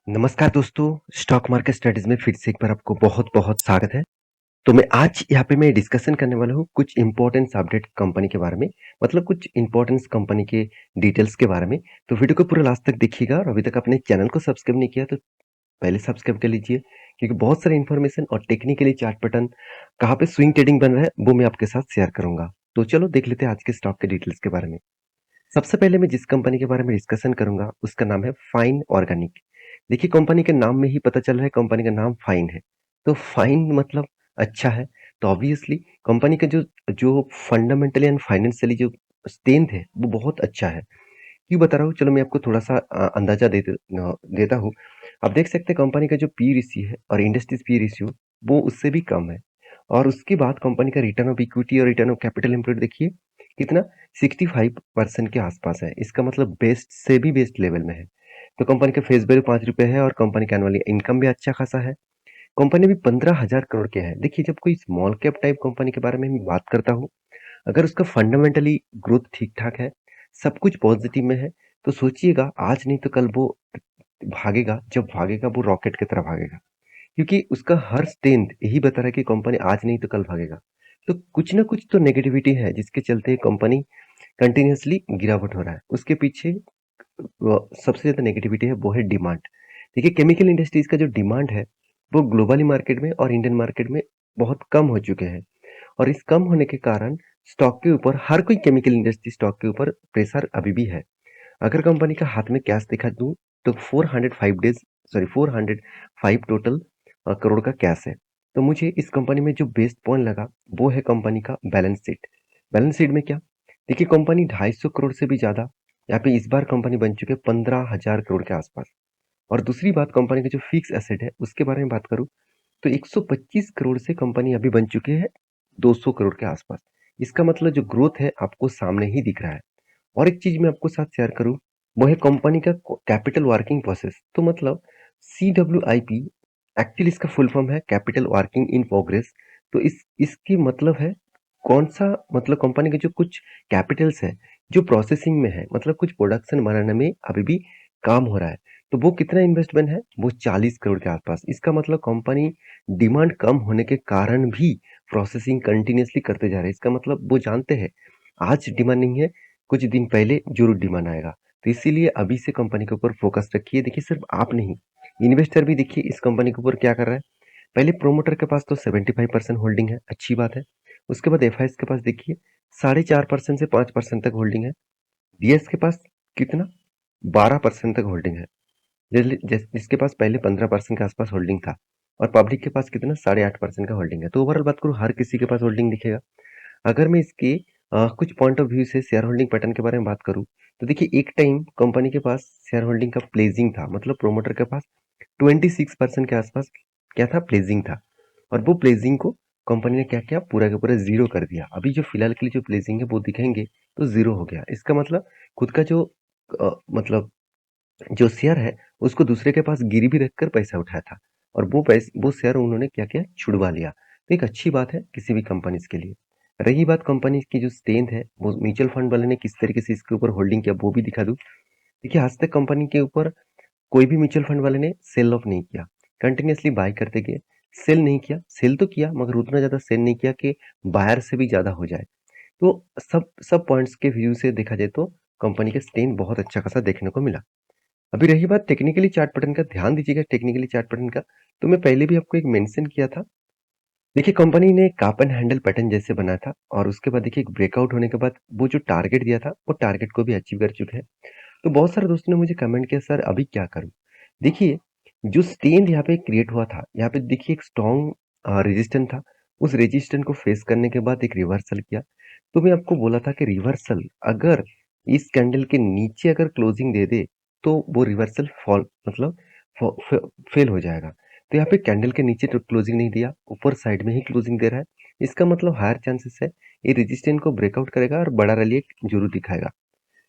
नमस्कार दोस्तों, stock market studies में फिर से एक बार आपको बहुत-बहुत स्वागत है। तो मैं आज यहाँ पे मैं डिस्कशन करने वाला हूँ कुछ इम्पोर्टेंट्स अपडेट कंपनी के बारे में, मतलब कुछ इम्पोर्टेंट्स कंपनी के डिटेल्स के बारे में। तो वीडियो को पूरा लास्ट तक देखिएगा और अभी तक आपने चैनल को सब्सक्राइब नहीं किया तो पहले सब्सक्राइब कर लीजिए, क्योंकि बहुत सारे इन्फॉर्मेशन और टेक्निकली चार्ट पैटर्न कहाँ पे स्विंग ट्रेडिंग बन रहा है, वो मैं आपके साथ शेयर करूँगा। तो चलो देख लेते हैं आज के स्टॉक के डिटेल्स के बारे में। सबसे पहले मैं जिस कंपनी के बारे में डिस्कशन करूंगा उसका नाम है फाइन ऑर्गेनिक। देखिए कंपनी के नाम में ही पता चल रहा है कंपनी का नाम फाइन है। तो फाइन मतलब अच्छा है। तो ऑब्वियसली कंपनी का जो जो फंडामेंटली एंड फाइनेंशियली जो स्ट्रेंथ है वो बहुत अच्छा है। क्यों बता रहा हूँ, चलो मैं आपको थोड़ा सा अंदाजा देता हूँ। आप देख सकते हैं कंपनी का जो पी रेशियो है और इंडस्ट्रीज पी रेशियो वो उससे भी कम है। और उसके बाद कंपनी का रिटर्न ऑफ इक्विटी और रिटर्न ऑफ कैपिटल एम्प्लॉयड देखिए कितना 65% के आसपास है। इसका मतलब बेस्ट से भी बेस्ट लेवल में है। तो कंपनी का फेस वैल्यू 5 रुपए है और कंपनी का एनुअली इनकम भी अच्छा खासा है। कंपनी भी 15,000 करोड़ के है। देखिए जब कोई स्मॉल कैप टाइप कंपनी के बारे में मैं बात करता हूँ, अगर उसका फंडामेंटली ग्रोथ ठीक ठाक है, सब कुछ पॉजिटिव में है, तो सोचिएगा आज नहीं तो कल वो भागेगा। जब भागेगा वो रॉकेट की तरह भागेगा, क्योंकि उसका हर स्ट्रेंथ यही बता रहा है कि कंपनी आज नहीं तो कल भागेगा। तो कुछ ना कुछ तो नेगेटिविटी है जिसके चलते कंपनी कंटिन्यूअसली गिरावट हो रहा है। उसके पीछे सबसे ज्यादा नेगेटिविटी है वो है डिमांड। देखिए केमिकल इंडस्ट्रीज का जो डिमांड है वो ग्लोबली मार्केट में और इंडियन मार्केट में बहुत कम हो चुके हैं। और इस कम होने के कारण स्टॉक के ऊपर हर कोई केमिकल इंडस्ट्री स्टॉक के ऊपर प्रेशर अभी भी है। अगर कंपनी का हाथ में कैश दिखा दूं तो 405 टोटल करोड़ का कैश है। तो मुझे इस कंपनी में जो बेस्ट पॉइंट लगा वो है कंपनी का बैलेंस शीट। बैलेंस शीट में क्या, देखिए कंपनी 250 करोड़ से भी ज्यादा यहाँ पे इस बार कंपनी बन चुकी है 15,000 करोड़ के आसपास। और दूसरी बात कंपनी का जो फिक्स एसेट है उसके बारे में बात करूं तो 125 करोड़ से कंपनी अभी बन चुकी है 200 करोड़ के आसपास। इसका मतलब जो ग्रोथ है आपको सामने ही दिख रहा है। और एक चीज मैं आपको साथ शेयर करूं, वो है कंपनी का कैपिटल वर्किंग प्रोसेस। तो मतलब CWIP एक्चुअली इसका फुल फॉर्म है कैपिटल वर्किंग इन प्रोग्रेस। तो इसकी मतलब है कौन सा, मतलब कंपनी के जो कुछ कैपिटल्स है जो प्रोसेसिंग में है, मतलब कुछ प्रोडक्शन बनाने में अभी भी काम हो रहा है। तो वो कितना इन्वेस्टमेंट है, वो 40 करोड़ के आसपास। इसका मतलब कंपनी डिमांड कम होने के कारण भी प्रोसेसिंग कंटिन्यूअसली करते जा रहे हैं। इसका मतलब वो जानते हैं आज डिमांड नहीं है, कुछ दिन पहले जरूर डिमांड आएगा। तो इसीलिए अभी से कंपनी के ऊपर फोकस रखिए। देखिए सिर्फ आप नहीं, इन्वेस्टर भी देखिए इस कंपनी के ऊपर क्या कर रहा है। पहले प्रोमोटर के पास तो 75% होल्डिंग है, अच्छी बात है। उसके बाद एफआईएस के पास देखिए 4.5% से 5% तक होल्डिंग है। डीएस के पास कितना, 12% तक होल्डिंग है। जिसके पास पहले 15% के आसपास होल्डिंग था। और पब्लिक के पास कितना 8.5% का होल्डिंग है। तो ओवरऑल बात करूँ हर किसी के पास होल्डिंग दिखेगा। अगर मैं इसके कुछ पॉइंट ऑफ व्यू से शेयर होल्डिंग पैटर्न के बारे में बात करूं तो देखिए एक टाइम कंपनी के पास शेयर होल्डिंग का प्लेजिंग था, मतलब प्रोमोटर के पास 26% के आसपास क्या था, प्लेजिंग था। और वो प्लेजिंग को कंपनी ने क्या किया, पूरा का पूरा जीरो कर दिया। अभी जो फिलहाल के लिए जो प्लेजिंग है वो दिखेंगे तो जीरो हो गया। इसका मतलब खुद का जो मतलब जो शेयर है उसको दूसरे के पास गिरवी रखकर पैसा उठाया था और वो शेयर उन्होंने क्या किया, छुड़वा लिया। तो एक अच्छी बात है किसी भी कंपनी के लिए। रही बात कंपनी की जो स्ट्रेंथ है, वो म्यूचुअल फंड वाले ने किस तरीके से इसके ऊपर होल्डिंग किया वो भी दिखा दूं। देखिए आज तक कंपनी के ऊपर कोई भी म्यूचुअल फंड वाले ने सेल ऑफ नहीं किया, कंटिन्यूअसली बाय करते गए। सेल नहीं किया, सेल तो किया मगर उतना ज्यादा सेल नहीं किया कि बायर से भी ज्यादा हो जाए। तो सब सब पॉइंट्स के व्यू से देखा जाए तो कंपनी का स्ट्रेंथ बहुत अच्छा खासा देखने को मिला। अभी रही बात टेक्निकली चार्ट पैटर्न का, ध्यान दीजिएगा टेक्निकली चार्ट पैटर्न का। तो मैं पहले भी आपको एक मेंशन किया था। देखिए कंपनी ने काप एंड हैंडल पैटर्न जैसे बनाया था और उसके बाद देखिए एक ब्रेकआउट होने के बाद वो जो टारगेट दिया था वो टारगेट को भी अचीव कर चुके हैं। तो बहुत सारे दोस्तों ने मुझे कमेंट किया सर अभी क्या करूं। देखिए जो स्ट्रेंथ यहाँ पे क्रिएट हुआ था, यहाँ पे देखिए एक स्ट्रॉन्ग रेजिस्टेंस था। उस रेजिस्टेंस को फेस करने के बाद एक रिवर्सल किया। तो मैं आपको बोला था कि रिवर्सल अगर इस कैंडल के नीचे अगर क्लोजिंग दे दे तो वो रिवर्सल फॉल मतलब फेल हो जाएगा। तो यहाँ पे कैंडल के नीचे तो क्लोजिंग नहीं दिया, ऊपर साइड में ही क्लोजिंग दे रहा है। इसका मतलब हायर चांसेस है ये रेजिस्टेंस को ब्रेकआउट करेगा और बड़ा रैली जरूर दिखाएगा।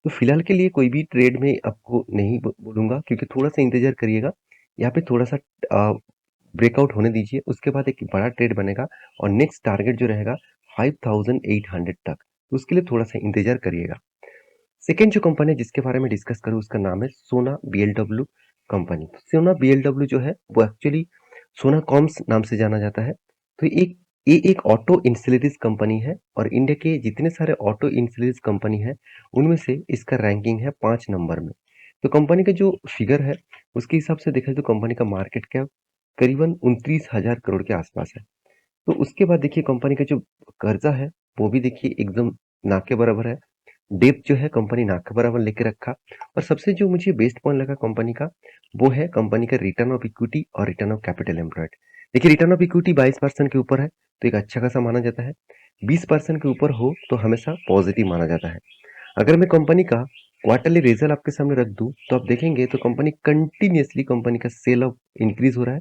तो फिलहाल के लिए कोई भी ट्रेड में आपको नहीं बोलूंगा, क्योंकि थोड़ा सा इंतजार करिएगा। यहाँ पे थोड़ा सा ब्रेकआउट होने दीजिए, उसके बाद एक बड़ा ट्रेड बनेगा और नेक्स्ट टारगेट जो रहेगा 5,800 तक। तो उसके लिए थोड़ा सा इंतजार करिएगा। सेकेंड जो कंपनी है जिसके बारे में डिस्कस करूँ उसका नाम है सोना BLW। कंपनी। तो सोना बीएलडब्ल्यू जो है वो एक्चुअली सोना कॉम्स नाम से जाना जाता है। तो ये एक ऑटो इंसुलेरिस कंपनी है और इंडिया के जितने सारे ऑटो इंसुलेरिस कंपनी है उनमें से इसका रैंकिंग है 5 नंबर में। तो कंपनी का जो फिगर है उसके हिसाब से देखा जाए तो कंपनी का मार्केट कैप करीबन 29,000 करोड़ के आसपास है। तो उसके बाद देखिए कंपनी का जो कर्जा है वो भी देखिए एकदम ना के बराबर है। डेब्ट जो है कंपनी ना के बराबर लेके रखा। और सबसे जो मुझे बेस्ट पॉइंट लगा कंपनी का वो है कंपनी का रिटर्न ऑफ इक्विटी और रिटर्न ऑफ कैपिटल एम्प्लॉयड। देखिए रिटर्न ऑफ इक्विटी 22% के ऊपर है तो एक अच्छा खासा माना जाता है। 20% के ऊपर हो तो हमेशा पॉजिटिव माना जाता है। अगर मैं कंपनी का क्वार्टरली रिजल्ट आपके सामने रख दूं तो आप देखेंगे तो कंपनी कंटिन्यूअसली कंपनी का सेल ऑफ इंक्रीज हो रहा है।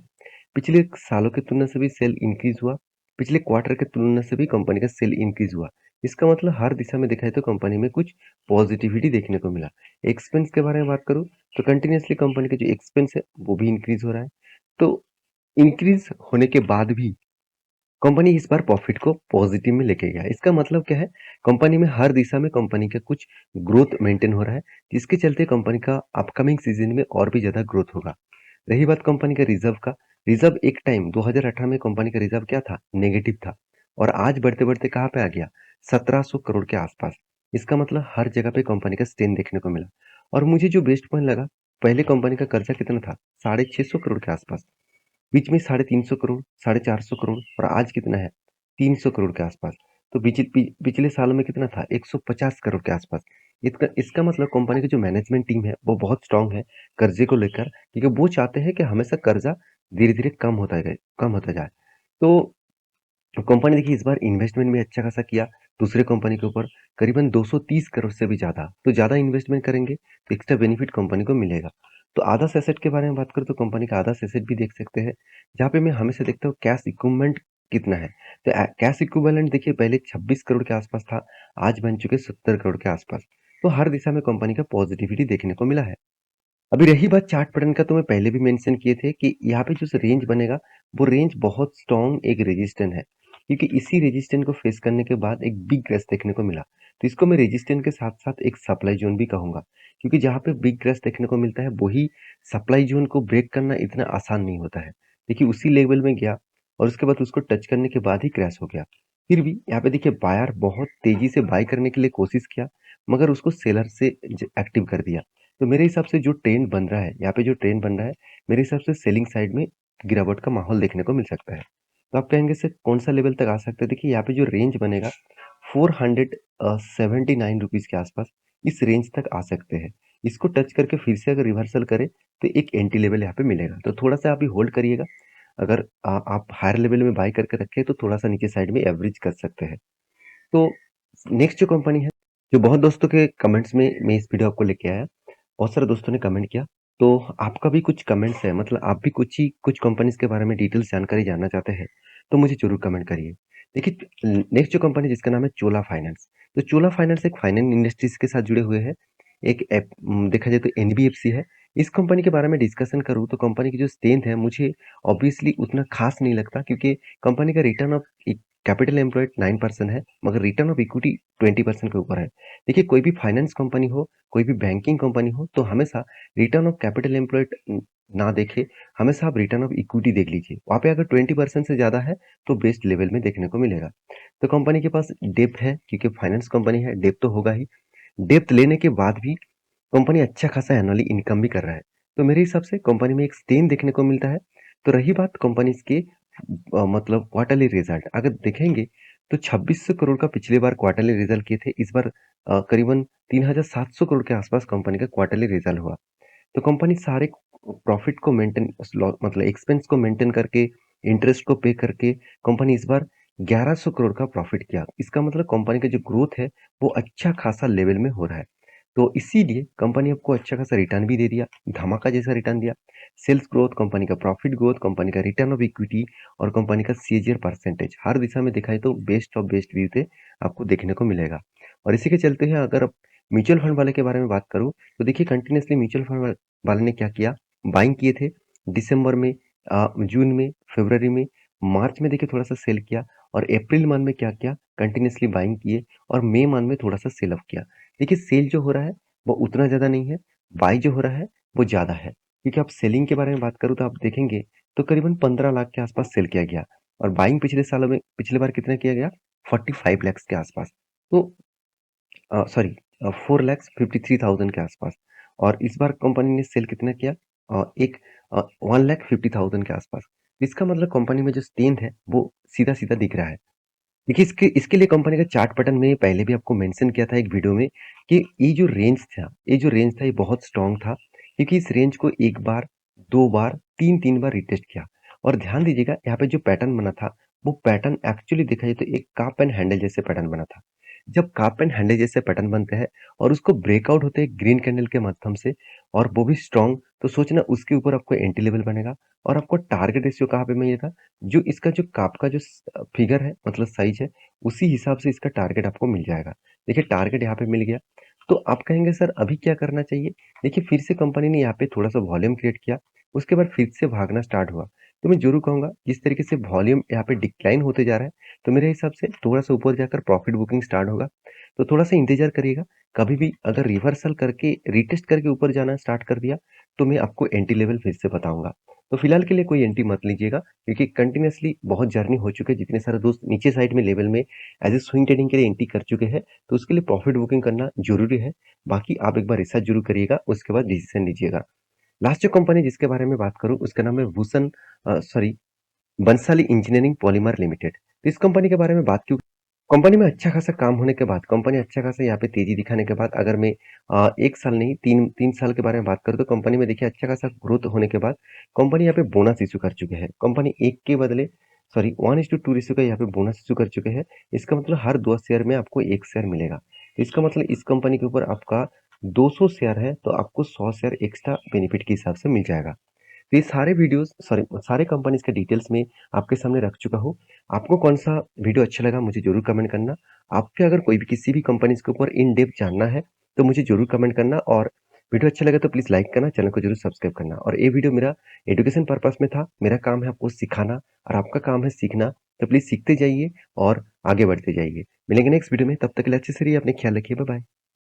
पिछले सालों की तुलना से भी सेल इंक्रीज हुआ। पिछले क्वार्टर की तुलना से भी कंपनी का सेल इंक्रीज हुआ। इसका मतलब हर दिशा में देखा जाए तो कंपनी में कुछ पॉजिटिविटी देखने को मिला। एक्सपेंस के बारे में बात करूं तो कंटिन्यूअसली कंपनी का जो एक्सपेंस है वो भी इंक्रीज हो रहा है। तो इंक्रीज होने के बाद भी कंपनी इस बार प्रॉफिट को पॉजिटिव में लेके गया। इसका मतलब क्या है? कंपनी में हर दिशा में कंपनी का कुछ ग्रोथ मेंटेन हो रहा है, जिसके चलते कंपनी का अपकमिंग सीजन में और भी ज्यादा ग्रोथ होगा। रही बात कंपनी का रिजर्व का, रिजर्व एक टाइम 2018 में कंपनी का रिजर्व क्या था? नेगेटिव था। और आज बढ़ते बढ़ते कहाँ पे आ गया? 1700 करोड़ के आसपास। इसका मतलब हर जगह पे कंपनी का स्ट्रेन देखने को मिला। और मुझे जो बेस्ट पॉइंट लगा, पहले कंपनी का कर्जा कितना था? 650 करोड़ के आसपास। बीच में 350 करोड़, 450 करोड़ और आज कितना है? 300 करोड़ के आसपास। तो पिछले सालों में कितना था? 150 करोड़ के आसपास। इसका मतलब कंपनी की जो मैनेजमेंट टीम है वो बहुत स्ट्रांग है कर्जे को लेकर, क्योंकि वो चाहते हैं कि हमेशा कर्जा धीरे धीरे कम होता जाए। तो कंपनी देखिए इस बार इन्वेस्टमेंट भी अच्छा खासा किया दूसरे कंपनी के ऊपर, करीबन 230 करोड़ से भी ज्यादा। तो ज्यादा इन्वेस्टमेंट करेंगे तो एक्स्ट्रा बेनिफिट कंपनी को मिलेगा। तो आदर्श एसेट के बारे में बात करें तो कंपनी का आदर्श एसेट भी देख सकते हैं, जहाँ पे मैं हमेशा देखता हूँ कैश इक्विपमेंट कितना है। तो कैश इक्विवेलेंट देखिए पहले 26 करोड़ के आसपास था, आज बन चुके 70 करोड़ के आसपास। तो हर दिशा में कंपनी का पॉजिटिविटी देखने को मिला है। अभी रही बात चार्ट पैटर्न का, तो मैं पहले भी मेंशन किए थे कि यहाँ पे जो रेंज बनेगा वो रेंज बहुत स्ट्रॉन्ग एक रेजिस्टेंस है, क्योंकि इसी रेजिस्टेंस को फेस करने के बाद एक बिग क्रैश देखने को मिला। तो इसको मैं रेजिस्टेंस के साथ साथ एक सप्लाई जोन भी कहूंगा, क्योंकि जहाँ पे बिग क्रैश देखने को मिलता है वही सप्लाई जोन को ब्रेक करना इतना आसान नहीं होता है। देखिए उसी लेवल में गया और उसके बाद उसको टच करने के बाद ही क्रैश हो गया। फिर भी यहाँ पे देखिए बायर बहुत तेजी से बाय करने के लिए कोशिश किया, मगर उसको सेलर से एक्टिव कर दिया। तो मेरे हिसाब से जो ट्रेंड बन रहा है, यहाँ पे जो ट्रेंड बन रहा है, मेरे हिसाब से सेलिंग साइड में गिरावट का माहौल देखने को मिल सकता है। तो आप कहेंगे सर कौन सा लेवल तक आ सकता है? देखिए यहाँ पे जो रेंज बनेगा 479 रुपीज के आसपास, इस रेंज तक आ सकते हैं। इसको टच करके फिर से अगर रिवर्सल करे तो एक एंटी लेवल यहाँ पे मिलेगा। तो थोड़ा सा अभी होल्ड करिएगा। अगर आप हायर लेवल में बाय करके रखे तो थोड़ा सा नीचे साइड में एवरेज कर सकते हैं। तो नेक्स्ट जो कंपनी है, जो बहुत दोस्तों के कमेंट्स में मैं इस वीडियो आपको लेके आया, बहुत सारे दोस्तों ने कमेंट किया। तो आपका भी कुछ कमेंट्स है, मतलब आप भी कुछ कंपनीज के बारे में डिटेल्स जानकारी जानना चाहते हैं तो मुझे जरूर कमेंट करिए। देखिए नेक्स्ट जो कंपनी जिसका नाम है चोला फाइनेंस। तो चोला फाइनेंस एक फाइनेंस इंडस्ट्रीज के साथ जुड़े हुए हैं। एक ऐप देखा जाए तो एनबीएफसी है। इस कंपनी के बारे में डिस्कशन करूँ तो कंपनी की जो स्ट्रेंथ है मुझे ऑब्वियसली उतना खास नहीं लगता, क्योंकि कंपनी का रिटर्न ऑफ कैपिटल एम्प्लॉयड 9% है, मगर रिटर्न ऑफ इक्विटी 20% के ऊपर है। देखिए कोई भी फाइनेंस कंपनी हो, कोई भी बैंकिंग कंपनी हो, तो हमेशा रिटर्न ऑफ कैपिटल एम्प्लॉयड ना देखे, हमेशा आप रिटर्न ऑफ इक्विटी देख लीजिए। वहाँ पे अगर 20% से ज्यादा है तो बेस्ट लेवल में देखने को मिलेगा। तो कंपनी के पास डेप्थ है, क्योंकि फाइनेंस कंपनी है, डेप्थ तो होगा ही। डेप्थ लेने के बाद भी कंपनी अच्छा खासा एनुअली इनकम भी कर रहा है। तो मेरे हिसाब से कंपनी में एक स्ट्रेन देखने को मिलता है। तो रही बात कंपनी के मतलब क्वार्टरली रिजल्ट अगर देखेंगे तो 2600 करोड़ का पिछले बार क्वार्टरली रिजल्ट किए थे। इस बार करीबन 3700 करोड़ के आसपास कंपनी का क्वार्टरली रिजल्ट हुआ। तो कंपनी सारे प्रॉफिट को मेंटेन, मतलब एक्सपेंस को मेंटेन करके, इंटरेस्ट को पे करके कंपनी इस बार 1100 करोड़ का प्रॉफिट किया। इसका मतलब कंपनी का जो ग्रोथ है वो अच्छा खासा लेवल में हो रहा है। तो इसीलिए कंपनी आपको अच्छा खासा रिटर्न भी दे दिया, धमाका जैसा रिटर्न दिया। सेल्स ग्रोथ, कंपनी का प्रॉफिट ग्रोथ, कंपनी का रिटर्न ऑफ इक्विटी और कंपनी का सीएजीआर परसेंटेज हर दिशा में दिखाए तो बेस्ट ऑफ बेस्ट व्यू थे आपको देखने को मिलेगा। और इसी के चलते हैं अगर म्यूचुअल फंड वाले के बारे में बात करूं तो देखिए कंटिन्यूसली म्यूचुअल फंड वाले ने क्या किया, बाइंग किए थे दिसंबर में, जून में, फरवरी में, मार्च में देखिए थोड़ा सा सेल किया। और अप्रैल मंथ में क्या किया, कंटिन्यूसली बाइंग किए। और मई मंथ में थोड़ा सा सेल ऑफ किया। देखिए सेल जो हो रहा है वो उतना ज्यादा नहीं है, बाई जो हो रहा है वो ज्यादा है। क्योंकि आप सेलिंग के बारे में बात करूँ तो आप देखेंगे तो करीबन 15 लाख के आसपास सेल किया गया और बाइंग पिछले सालों में पिछली बार कितना किया गया 45 लाख के आसपास। तो सॉरी 4,53,000 के आसपास। और इस बार कंपनी ने सेल कितना किया एक 1,50,000 के आसपास। इसका मतलब कंपनी में जो स्ट्रेंथ है वो सीधा सीधा दिख रहा है। देखिए इसके इसके लिए कंपनी का चार्ट पैटर्न में पहले भी आपको मेंशन किया था एक वीडियो में कि ये जो रेंज था ये बहुत स्ट्रांग था, क्योंकि इस रेंज को एक बार, दो बार, तीन बार रिटेस्ट किया। और ध्यान दीजिएगा यहाँ पे जो पैटर्न बना था वो पैटर्न एक्चुअली देखा जाए तो एक काप एंड हैंडल जैसे पैटर्न बना था। जब काप एंड हैंडल जैसे पैटर्न बनते हैं और उसको ब्रेकआउट होते हैं ग्रीन कैंडल के माध्यम से और वो भी स्ट्रांग, तो सोचना उसके ऊपर आपको एंट्री लेवल बनेगा और आपको टारगेट रेशियो कहाँ पे मिलेगा, जो इसका जो काप का जो फिगर है मतलब साइज है उसी हिसाब से इसका टारगेट आपको मिल जाएगा। देखिए टारगेट यहाँ पे मिल गया। तो आप कहेंगे सर अभी क्या करना चाहिए? देखिए फिर से कंपनी ने यहाँ पे थोड़ा-सा वॉल्यूम क्रिएट किया, उसके बाद फिर से भागना स्टार्ट हुआ। तो मैं ज़रूर कहूँगा जिस तरीके से वॉल्यूम यहाँ पे डिक्लाइन होते जा रहा है, तो मेरे हिसाब से थोड़ा-सा ऊपर जाकर प्रॉफिट बुकिंग स्टार्ट होगा। तो थोड़ा-सा इंतज़ार करिएगा। कभी भी अगर रिवर्सल करके रीटेस्ट करके ऊपर जाना स्टार्ट कर दिया, तो मैं आपको एंट्री लेवल फिर से बताऊँगा। तो फिलहाल के लिए कोई एंट्री मत लीजिएगा, क्योंकि कंटिन्यूअसली बहुत जर्नी हो चुकी है। जितने सारे दोस्त नीचे साइड में लेवल में एज ए स्विंग ट्रेडिंग के लिए एंट्री कर चुके हैं, तो उसके लिए प्रॉफिट बुकिंग करना जरूरी है। बाकी आप एक बार रिसर्च जरूर करिएगा, उसके बाद डिसीजन लीजिएगा। लास्ट जो कंपनी जिसके बारे में बात करूं उसका नाम है Bhushan sorry Bansali engineering polymer limited. तो इस कंपनी के बारे में बात क्यों, कंपनी में अच्छा खासा काम होने के बाद, कंपनी अच्छा खासा यहाँ पे तेजी दिखाने के बाद, अगर मैं 1 साल नहीं 3 साल के बारे में बात करूँ तो कंपनी में देखिए अच्छा खासा ग्रोथ होने के बाद कंपनी यहाँ पे बोनस इश्यू कर चुके हैं। कंपनी 1 के बदले 1:2 रेशियो का यहाँ पे बोनस इश्यू कर चुके हैं। इसका मतलब हर 2 शेयर में आपको 1 शेयर मिलेगा। तो इसका मतलब इस कंपनी के ऊपर आपका 200 शेयर है तो आपको 100 शेयर एक्स्ट्रा बेनिफिट के हिसाब से मिल जाएगा। तो ये सारे कंपनीज के डिटेल्स में आपके सामने रख चुका हूँ। आपको कौन सा वीडियो अच्छा लगा मुझे जरूर कमेंट करना। आपके अगर कोई भी किसी भी कंपनीज के ऊपर इन डेप्थ जानना है तो मुझे जरूर कमेंट करना, और वीडियो अच्छा लगा तो प्लीज लाइक करना, चैनल को जरूर सब्सक्राइब करना। और ये वीडियो मेरा एजुकेशन पर्पस में था। मेरा काम है आपको सिखाना और आपका काम है सीखना। तो प्लीज सीखते जाइए और आगे बढ़ते जाइए। मिलेंगे नेक्स्ट वीडियो में, तब तक के लिए अच्छे से रहिए, अपने ख्याल रखिए। Bye bye.